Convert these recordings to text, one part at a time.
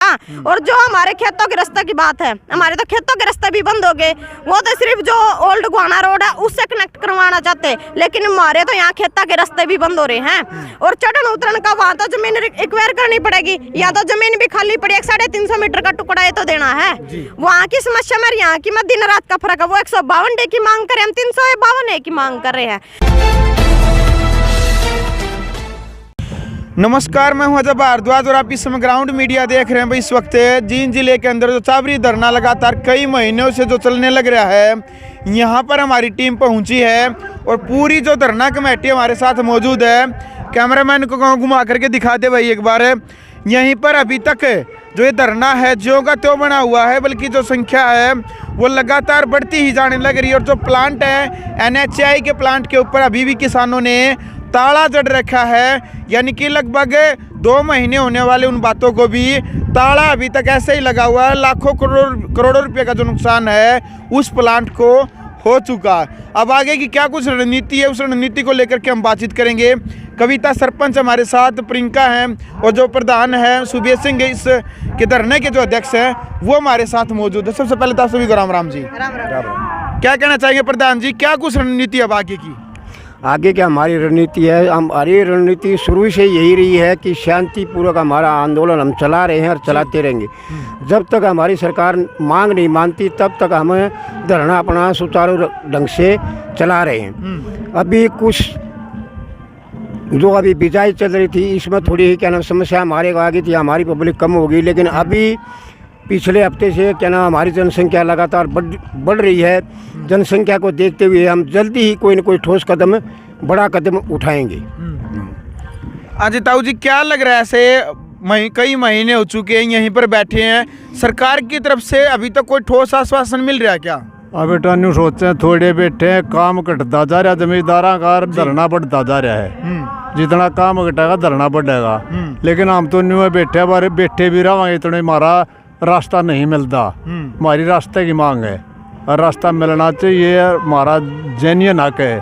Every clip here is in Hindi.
ना। और जो हमारे खेतों के रास्ते की बात है, हमारे तो खेतों के रास्ते भी बंद हो गए, वो तो सिर्फ जो ओल्ड गोहाना रोड है उससे कनेक्ट करवाना चाहते, लेकिन हमारे तो यहाँ खेतों के रास्ते भी बंद हो रहे हैं। और चढ़न उतरन का वहाँ तो जमीन एक्वायर करनी पड़ेगी, या तो जमीन भी खाली पड़ी, 350 मीटर का टुकड़ा ये तो देना है। वहाँ की समस्या में यहाँ की दिन रात का फर्क है। वो 152 डे की मांग करें, हम 352 डे की मांग कर रहे हैं। नमस्कार, मैं हूं अजय भारद्वाज और आप इस समय ग्राउंड मीडिया देख रहे हैं। भाई इस वक्त जींद जिले के अंदर जो चाबरी धरना लगातार कई महीनों से जो चलने लग रहा है, यहां पर हमारी टीम पहुंची है और पूरी जो धरना कमेटी हमारे साथ मौजूद है। कैमरामैन को घुमा करके दिखा दे भाई एक बार। यहीं पर अभी तक जो ये धरना है ज्यों का त्यों बना हुआ है, बल्कि जो संख्या है वो लगातार बढ़ती ही जाने लग रही है। और जो प्लांट है NHAI के प्लांट के ऊपर अभी भी किसानों ने ताला जड़ रखा है, यानी कि लगभग 2 महीने होने वाले उन बातों को भी ताला अभी तक ऐसे ही लगा हुआ है। लाखों करोड़ों रुपए का जो नुकसान है उस प्लांट को हो चुका। अब आगे की क्या कुछ रणनीति है, उस रणनीति को लेकर के हम बातचीत करेंगे। कविता सरपंच हमारे साथ, प्रियंका हैं और जो प्रधान है सुबेर सिंह इस के धरने के जो अध्यक्ष हैं वो हमारे साथ मौजूद है। सबसे पहले तो आप सभी को राम राम जी। क्या कहना चाहेंगे प्रधान जी, क्या कुछ रणनीति अब आगे की? आगे क्या हमारी रणनीति है? हमारी रणनीति शुरू से यही रही है कि शांतिपूर्वक हमारा आंदोलन हम चला रहे हैं और चलाते रहेंगे। जब तक हमारी सरकार मांग नहीं मानती तब तक हम धरना अपना सुचारू ढंग से चला रहे हैं। अभी कुछ जो अभी बिजाई चल रही थी इसमें थोड़ी ही क्या नाम समस्या हमारे को आ गई थी, हमारी पब्लिक कम हो गई। लेकिन अभी पिछले हफ्ते से क्या नाम हमारी जनसंख्या लगातार बढ़ रही है। जनसंख्या को देखते हुए हम जल्दी ही कोई न कोई ठोस कदम, बड़ा कदम उठाएंगे। अजय ताऊ जी, क्या लग रहा है ऐसे कई महीने हो चुके हैं यहीं पर बैठे हैं, सरकार की तरफ से अभी तक कोई ठोस आश्वासन मिल रहा है क्या? अब बेटा न्यू सोचे थोड़े बैठे हैं, काम घटता जा रहा है, जमींदारा का धरना बढ़ता जा रहा है। जितना काम घटेगा धरना बढ़ेगा। लेकिन हम तो न्यू बैठे बारे बैठे भी रहा, इतने हमारा रास्ता नहीं मिलता। हमारी रास्ते की मांग है और रास्ता मिलना चाहिए, हमारा जेन्युइन हक है,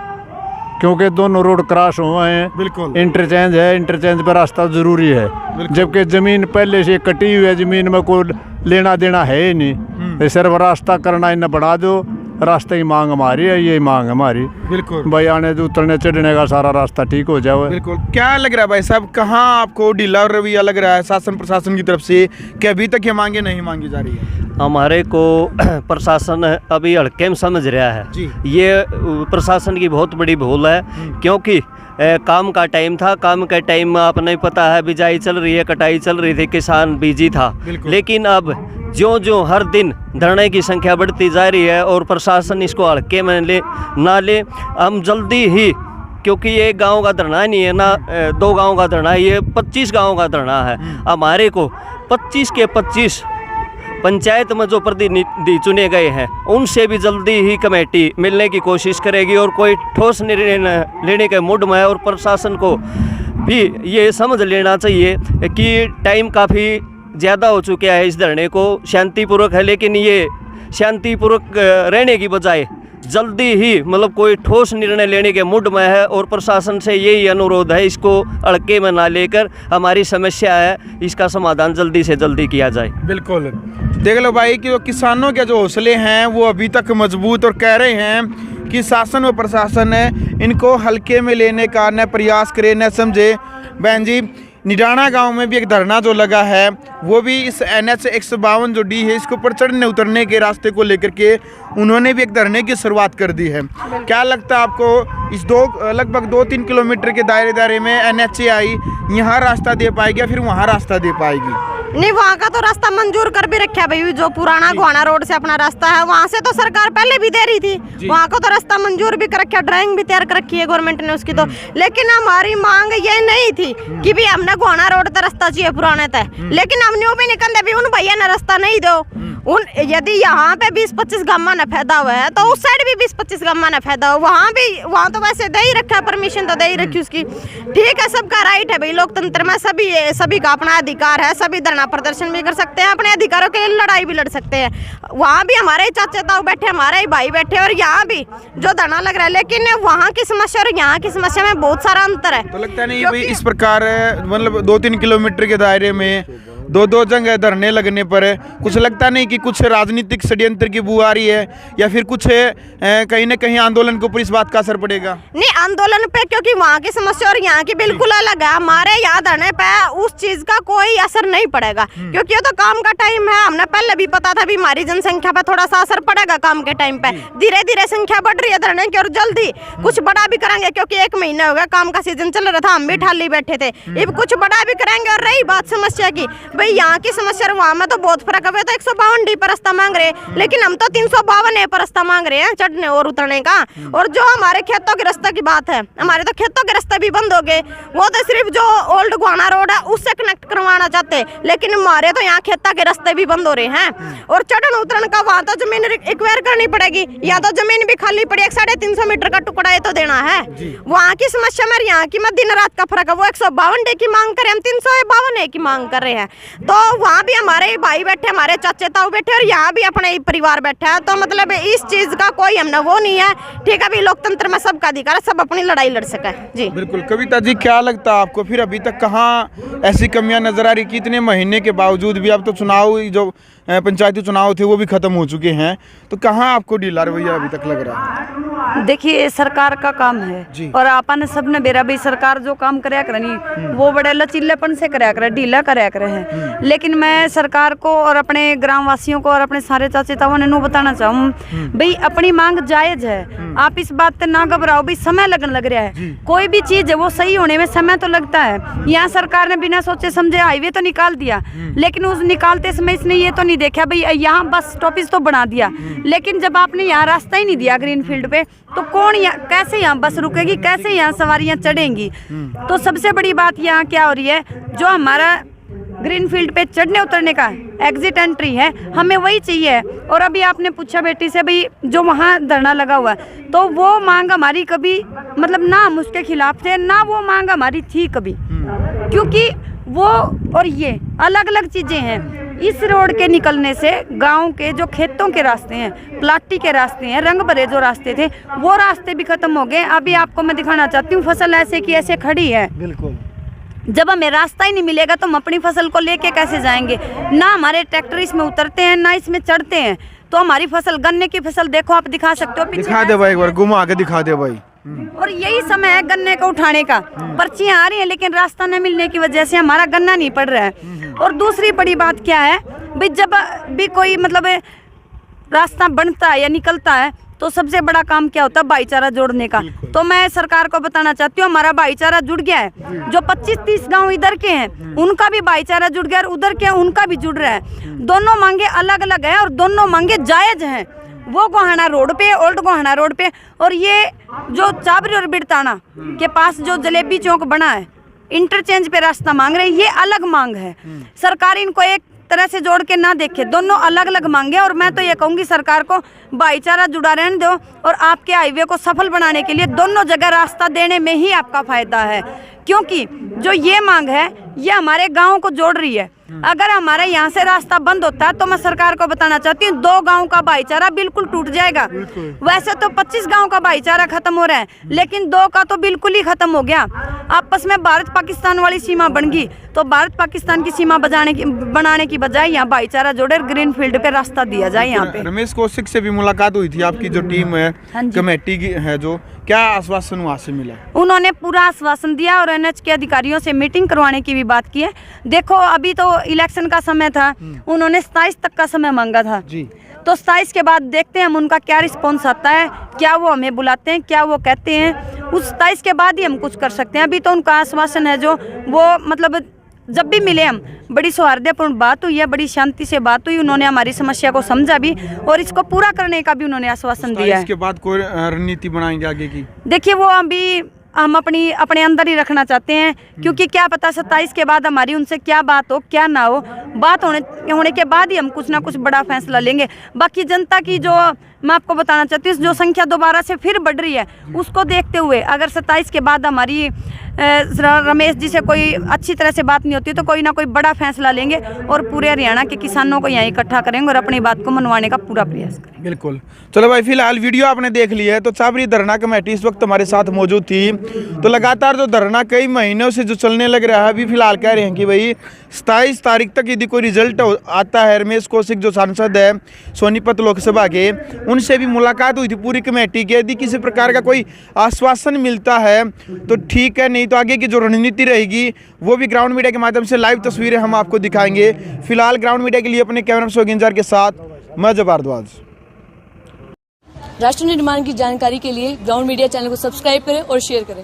क्योंकि दोनों रोड क्रॉस हुए हैं। बिल्कुल इंटरचेंज है, इंटरचेंज पर रास्ता जरूरी है, जबकि जमीन पहले से कटी हुई है, जमीन में कोई लेना देना है ही नहीं। सिर्फ रास्ता करना इन्हें बढ़ा दो, रास्ते की मांग हमारी है, ये मांग हमारी। बिल्कुल भाई आने उतरने चढ़ने का सारा रास्ता ठीक हो जाए। बिल्कुल। क्या लग रहा है भाई साहब, कहाँ आपको ढीला रवैया लग रहा है शासन प्रशासन की तरफ से कि अभी तक ये मांगे नहीं मांगी जा रही है? हमारे को प्रशासन अभी हल्के में समझ रहा है जी। ये प्रशासन की बहुत बड़ी भूल है, क्योंकि काम का टाइम था, काम के टाइम में आपने पता है बिजाई चल रही है, कटाई चल रही थी, किसान बिजी था। लेकिन अब जो हर दिन धरने की संख्या बढ़ती जा रही है और प्रशासन इसको हल्के में ना ले, हम जल्दी ही, क्योंकि ये एक गांव का धरना नहीं है ना 2 गांव का धरना है, ये 25 गांव का धरना है। हमारे को 25 के 25 पंचायत में जो प्रतिनिधि चुने गए हैं उनसे भी जल्दी ही कमेटी मिलने की कोशिश करेगी और कोई ठोस निर्णय लेने के मूड में है। और प्रशासन को भी ये समझ लेना चाहिए कि टाइम काफ़ी ज़्यादा हो चुका है, इस धरने को शांतिपूर्वक है, लेकिन ये शांतिपूर्वक रहने की बजाय जल्दी ही मतलब कोई ठोस निर्णय लेने के मूड में है। और प्रशासन से यही अनुरोध है, इसको हल्के में ना लेकर हमारी समस्या है इसका समाधान जल्दी से जल्दी किया जाए। बिल्कुल। देख लो भाई कि जो किसानों के जो हौसले हैं वो अभी तक मजबूत और कह रहे हैं कि शासन व प्रशासन इनको हल्के में लेने का न प्रयास करे न समझे। बहन जी, निडाना गांव में भी एक धरना जो लगा है वो भी इस NH 152 जो D है इसके ऊपर चढ़ने उतरने के रास्ते को लेकर के उन्होंने भी एक धरने की शुरुआत कर दी है। क्या लगता है आपको इस लगभग 2-3 किलोमीटर के दायरे में NHAI यहाँ रास्ता दे पाएगी या फिर वहाँ रास्ता दे पाएगी? नहीं, वहाँ का तो रास्ता मंजूर कर भी रखा है भाई, जो पुराना गोहाना रोड से अपना रास्ता है वहाँ से तो सरकार पहले भी दे रही थी, वहाँ का तो रास्ता मंजूर भी कर रखा है, ड्राइंग भी तैयार कर रखी है गवर्नमेंट ने उसकी तो। लेकिन हमारी मांग ये नहीं थी कि भी हमने गोहाना रोड का रास्ता चाहिए पुराने तय, लेकिन हमने वो भी निकल भी उन भैया ने रास्ता नहीं दो। उन यदि यहाँ पे 20-25 गामा न फायदा हुआ है तो उस साइड भी 20-25 गामा न फायदा हो, वहाँ तो वैसे दे ही रखा है, परमिशन तो दे ही रखी उसकी। ठीक है, सबका राइट है भाई, लोकतंत्र में सभी का अपना अधिकार है, सभी धरना प्रदर्शन भी कर सकते हैं, अपने अधिकारों के लिए लड़ाई भी लड़ सकते हैं। वहाँ भी हमारे ही चाचा ताऊ बैठे, हमारे ही भाई बैठे और यहाँ भी जो धरना लग रहा है, लेकिन वहाँ की समस्या और यहाँ की समस्या में बहुत सारा अंतर है। तो लगता नहीं भाई इस प्रकार मतलब 2-3 किलोमीटर के दायरे में दो जगह धरने लगने पर कुछ लगता नहीं कि कुछ राजनीतिक षड्यंत्र की बू आ रही है, या फिर कुछ कहीं ना कहीं आंदोलन के ऊपर इस बात का असर पड़ेगा? नहीं, आंदोलन पे क्योंकि वहाँ की समस्या और यहाँ की बिल्कुल अलग है। हमारे यहाँ धरने पे उस चीज का कोई असर नहीं पड़ेगा, क्योंकि ये तो काम का टाइम है। हमने पहले भी पता था भी हमारी जनसंख्या पे थोड़ा सा असर पड़ेगा काम के टाइम पे। धीरे धीरे संख्या बढ़ रही है धरने की और जल्दी कुछ बड़ा भी करेंगे, क्योंकि 1 महीना हो गया काम का सीजन चल रहा था, हम भी ठाली बैठे थे। अब कुछ बड़ा भी करेंगे। और रही बात समस्या की, भाई यहाँ की समस्या वहाँ में तो बहुत फर्क है। तो 152 पर रास्ता मांग रहे, लेकिन हम तो 352 पर रास्ता मांग रहे हैं चढ़ने और उतरने का। और जो हमारे खेतों के रास्ते की बात है, हमारे तो खेतों के रास्ते भी बंद हो गए। वो तो सिर्फ जो ओल्ड गोहाना रोड है उससे कनेक्ट करवाना चाहते, लेकिन हमारे तो यहाँ खेतों के रास्ते भी बंद हो रहे हैं। और चढ़न उतरन का वहाँ तो जमीन एक्वायर करनी पड़ेगी, या तो जमीन भी खाली पड़ी। 350 मीटर का टुकड़ा ये तो देना है। वहाँ की समस्या में यहाँ की दिन रात का फर्क है। वो 152 की मांग करे, हम 352 की मांग कर रहे हैं। तो वहाँ भी हमारे भाई बैठे, हमारे चाचे ताऊ बैठे, और यहाँ भी अपने ही परिवार बैठा है। तो मतलब इस चीज का कोई हमने वो नहीं है। ठीक है, अभी लोकतंत्र में सबका अधिकार है, सब अपनी लड़ाई लड़ सके। जी बिल्कुल। कविता जी, क्या लगता है आपको फिर अभी तक कहाँ ऐसी कमियां नजर आ रही कि इतने महीने के बावजूद भी, अब तो चुनाव जो पंचायती चुनाव थे वो भी खत्म हो चुके हैं, तो कहाँ आपको ढीला रवैया अभी तक लग रहा है? देखिए, सरकार का काम है और आपन सबने बेरा भी सरकार जो काम कराया करनी वो बड़े लचीलेपन से कराया करे, ढीला कराया करे है। लेकिन मैं सरकार को और अपने ग्रामवासियों को और अपने सारे चाचे ताऊ ने बताना चाहूँ, भाई अपनी मांग जायज है। आप इस बात पे ना घबराओ, भाई समय लगन लग रहा है। कोई भी चीज है वो सही होने में समय तो लगता है। यहाँ सरकार ने बिना सोचे समझे हाईवे तो निकाल दिया, लेकिन उस निकालते समय इसने ये तो नहीं देखा भाई यहाँ बस स्टॉपेज तो बना दिया, लेकिन जब आपने यहाँ रास्ता ही नहीं दिया ग्रीन फील्ड पे, तो कौन कैसे यहाँ बस रुकेगी, कैसे यहाँ सवारियाँ चढ़ेंगी? तो सबसे बड़ी बात यहाँ क्या हो रही है, जो हमारा ग्रीन फील्ड पे चढ़ने उतरने का एग्जिट एंट्री है, हमें वही चाहिए। और अभी आपने पूछा बेटी से भाई जो वहाँ धरना लगा हुआ है, तो वो मांग हमारी कभी मतलब ना हम उसके खिलाफ थे, ना वो मांग हमारी थी कभी, क्योंकि वो और ये अलग अलग चीज़ें हैं। इस रोड के निकलने से गांव के जो खेतों के रास्ते हैं, प्लाटी के रास्ते हैं, रंग भरे जो रास्ते थे वो रास्ते भी खत्म हो गए। अभी आपको मैं दिखाना चाहती हूँ, फसल ऐसे की ऐसे खड़ी है। बिल्कुल। जब हमें रास्ता ही नहीं मिलेगा तो हम अपनी फसल को लेके कैसे जाएंगे? ना हमारे ट्रैक्टर इसमें उतरते हैं, ना इसमें चढ़ते हैं। तो हमारी फसल, गन्ने की फसल देखो, आप दिखा सकते हो, दिखा दे भाई, एक बार घुमा के दिखा दे भाई। और यही समय है गन्ने को उठाने का। पर्चियाँ आ रही हैं, लेकिन रास्ता न मिलने की वजह से हमारा गन्ना नहीं पड़ रहा है। और दूसरी बड़ी बात क्या है भाई, जब भी कोई मतलब रास्ता बनता है या निकलता है, तो सबसे बड़ा काम क्या होता है? भाईचारा जोड़ने का। तो मैं सरकार को बताना चाहती हूँ, हमारा भाईचारा जुड़ गया है। जो 25-30 गांव इधर के हैं उनका भी भाईचारा जुड़ गया, और उधर के उनका भी जुड़ रहा है। दोनों मांगे अलग अलग हैं और दोनों मांगे जायज हैं। वो गोहाना रोड पे, ओल्ड गोहाना रोड पे, और ये जो चाबरी और बिरताना के पास जो जलेबी चौक बना है, इंटरचेंज पे रास्ता मांग रहे हैं, ये अलग मांग है। सरकार इनको एक तरह से जोड़ के ना देखे, दोनों अलग अलग मांगे। और मैं तो ये कहूँगी सरकार को भाईचारा जुड़ा रहने दो, और आपके हाईवे को सफल बनाने के लिए दोनों जगह रास्ता देने में ही आपका फायदा है। क्योंकि जो ये मांग है ये हमारे गाँव को जोड़ रही है। अगर हमारे यहाँ से रास्ता बंद होता है तो मैं सरकार को बताना चाहती हूँ, 2 गांव का भाईचारा बिल्कुल टूट जाएगा। वैसे तो 25 गांव का भाईचारा खत्म हो रहा है, लेकिन 2 का तो बिल्कुल ही खत्म हो गया। आपस में भारत पाकिस्तान वाली सीमा बन गई, तो भारत पाकिस्तान की सीमा बनाने की बजाय यहाँ भाईचारा जोड़े, ग्रीन फील्ड पे रास्ता दिया जाए। यहाँ पे रमेश कौशिक से भी मुलाकात हुई थी आपकी, जो टीम है कमेटी की है, जो क्या आश्वासन वहाँ से मिला? उन्होंने पूरा आश्वासन दिया और एनएच के अधिकारियों से मीटिंग करवाने की भी बात की है। देखो, अभी तो इलेक्शन का समय था, उन्होंने 27 तक का समय मांगा था जी। तो 27 के बाद देखते हैं हम उनका क्या रिस्पॉन्स आता है, क्या वो हमें बुलाते हैं, क्या वो कहते हैं। उस 27 के बाद ही हम कुछ कर सकते हैं। अभी तो उनका आश्वासन है जो वो मतलब जब भी मिले हम, बड़ी सौहार्दपूर्ण बात हुई है, बड़ी शांति से बात हुई। उन्होंने हमारी समस्या को समझा भी और इसको पूरा करने का भी उन्होंने आश्वासन दिया है। इसके बाद कोई रणनीति बनाएंगे आगे की? देखिए, वो अभी हम अपने अंदर ही रखना चाहते हैं, क्योंकि क्या पता 27 के बाद हमारी उनसे क्या बात हो, क्या ना हो। बात होने के बाद ही हम कुछ ना कुछ बड़ा फैसला लेंगे। बाकी जनता की जो मैं आपको बताना चाहती हूँ, जो संख्या दोबारा से फिर बढ़ रही है, उसको देखते होते हुए अगर 27 के बाद हमारी रमेश जी से कोई अच्छी तरह से बात नहीं होती तो कोई ना कोई बड़ा फैसला लेंगे और पूरे हरियाणा के किसानों को यहाँ इकट्ठा करेंगे और अपनी बात को मनवाने का पूरा प्रयास करेंगे। बिल्कुल। चलो भाई, फिलहाल वीडियो आपने देख ली है। तो छाबरी धरना कमेटी इस वक्त हमारे साथ मौजूद थी। तो लगातार जो धरना कई महीनों से जो चलने लग रहा है, अभी फिलहाल कह रहे हैं कि भाई 27 तारीख तक यदि कोई रिजल्ट आता है, रमेश कौशिक जो सांसद है सोनीपत लोकसभा के, उनसे भी मुलाकात हुई थी पूरी कमेटी की। यदि किसी प्रकार का कोई आश्वासन मिलता है तो ठीक है, नहीं तो आगे की जो रणनीति रहेगी वो भी ग्राउंड मीडिया के माध्यम से लाइव तस्वीरें हम आपको दिखाएंगे। फिलहाल ग्राउंड मीडिया के लिए अपने कैमरा सोगिंजार के साथ मैं जब भारद्वाज। राष्ट्र निर्माण की जानकारी के लिए ग्राउंड मीडिया चैनल को सब्सक्राइब करें और शेयर करें।